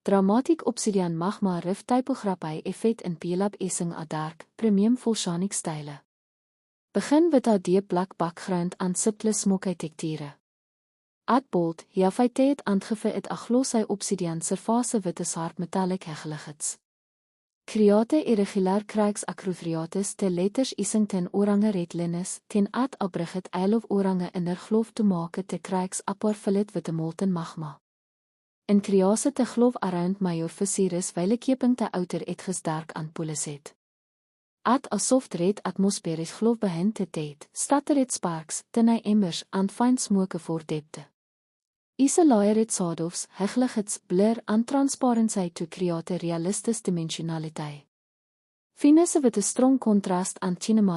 Dramatic obsidian magma rift typography effect in Pelab Essing a dark, premium volcanic style. Begin with a deep black background and subtle smoky texture. Add bold, Jaffaite aangeven het a glossy obsidian surface witte hard metallic hegeligheids. Create irregular cracks acrothriatus te letters Essing ten orange red linus, ten add a brigit eil of orange inner glof te make te cracks apar fillet witte molten magma. In crease te glof around major Physirus wyle keping te outer etges dark aan poleset. Add a soft red atmospherisch glof begin te tet, stattered sparks, tenai embers, and fine smoke voor depte. Isolated sadoffs, hegeligheids, blur and transparency to create realistic dimensionality. Finesse with a strong contrast and cinematic.